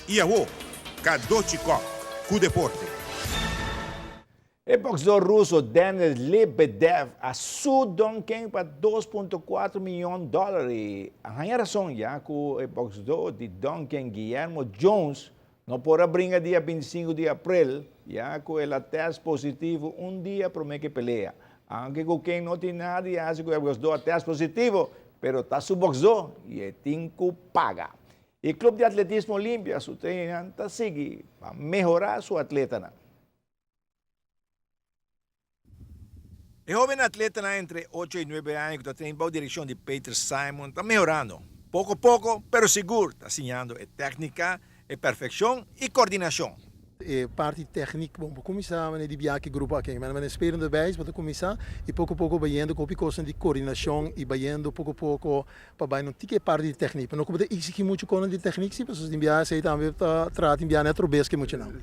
Iaô, Kadochikov, com deporte. O boxeador russo Denis Lebedev assumiu quem para 2,4 milhões de dólares. A razão já que o boxeador de Duncan Guillermo Jones não podrá brincar dia 25 de abril, já que ele teste positivo dia para que pelea. Aunque quem não tem nada, acha que o boxeador teste positivo, pero está su boxeador e tem que pagar. O Clube de Atletismo Olímpia, su treinamento sigue para melhorar su atleta. O jovem atleta entre 8 e 9 anos que tem boa direção de Peter Simon está melhorando. Pouco a pouco, pero seguro, está ensinando técnica, perfeição e coordenação. Parte técnica, bom, começar a dividir aqui grupo aqui, mas esperando bem, para começar e pouco a pouco vendo com coisa de coordenação e vendo pouco a pouco para não ter parte de técnica, não como exigir muito com de técnica, se pessoas enviar sei também trata enviar outro vez que muito não.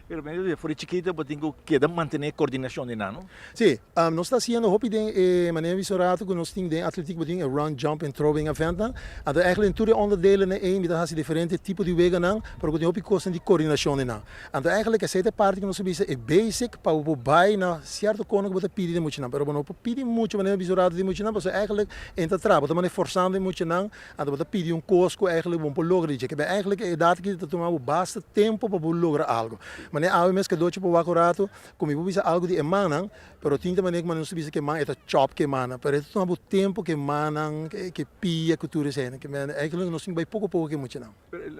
Pero bem, for chiquito, eu tenho que manter coordenação de não? Sim, nós está sendo hopi de maneira visorado que nós temos de atletiek beting, run, jump en throwing eventen. En eigenlijk in twee onderdelen in met een differente type de wegen aan, maar ook hopi kosten die coördinatie in. En eigenlijk is het parte que nós sabemos é basic para o bai na certo koning wat pedir de muito não, pero não pedir muito maneira visorado de muito não, mas eigenlijk entra traba, de maneira forçando de muito não, en dat pedir cosco eigenlijk bom para lograr isso, que eigenlijk é dado que tomar o basta tempo para lograr algo. Mas é algo mesmo que doce para o acurato, como eu bisa algo de emana, pero tinta maneira que nós sabemos que man é chop que mana, pero itu tomar o tempo que mana, que pia cultura cena, que eigenlijk nós temos pouco pouco que muito não.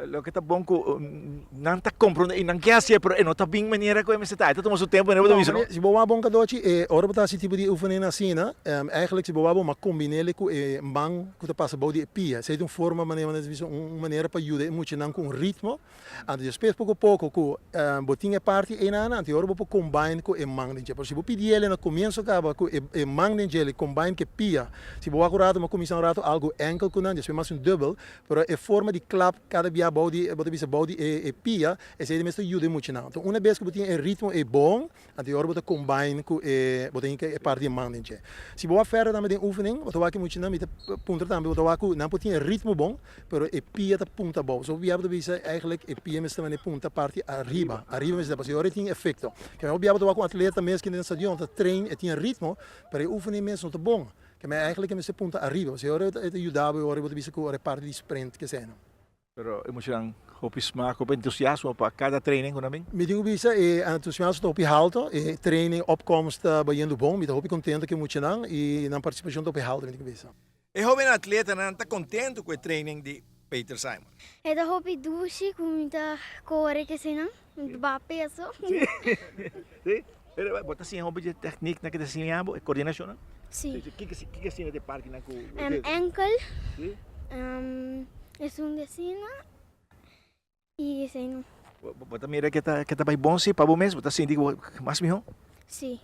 Lo que está bom que não está comprando e não quer ser, pero não está bem maneira que você está. Então toma seu tempo, não é isso. Se boa bom cadoci, ora botar esse tipo de oefening assim, né? Eigenlijk se boa bom, mas combinar com man que passa bom de pia, se é uma forma maneira para ajudar muito não com ritmo, e depois pouco a pouco com botinha parte e na ante ora bopo combine com man de por se bo pedir ele no começo acaba com man de ele combine que pia. Se boa acurado, mas comissão rato algo enkel com não, depois mais double, pero é forma de clap cada dia body, body e pia, e se mesmo ajuda muito não. Então uma vez que botinha ritmo é bom, ante ora botar combine com botinha que parte de man de. Se boa ferro também tem oefening, botar aqui muito não, punta também botar aqui não botinha ritmo bom, pero e pia da punta bom. So we hebben de eigenlijk e pia mesmo também punta parte arriba mesmo depois ora tem efeito. Que eu botar com atleta mesmo que no stadion te trein e tem ritmo, pero e oefening mesmo te bom. Que eigenlijk mesmo punta arriba. Se ora te ajudava ora botar com parte de sprint que seno. Pero emocional. Op smaak, op entusiasmo para cada training, não é? Me digo isso é entusiasmo op alto, e training opkomst baiando bom, me tô contente que muito não e na participação tô alto, me digo isso. O jovem atleta não está contente com o training de Peter Simon. É da roupa duche com muita cor que se não, muito peso. Sim. Bota assim, roupa de técnica na que desenhamos, é coordenação, não? Sim. O que assim de parte na que? Ankle. Sim. É um desenho. E assim. Bota mira que tá bem bom sim, para bom mesmo, tá assim digo, mais melhor. Sim.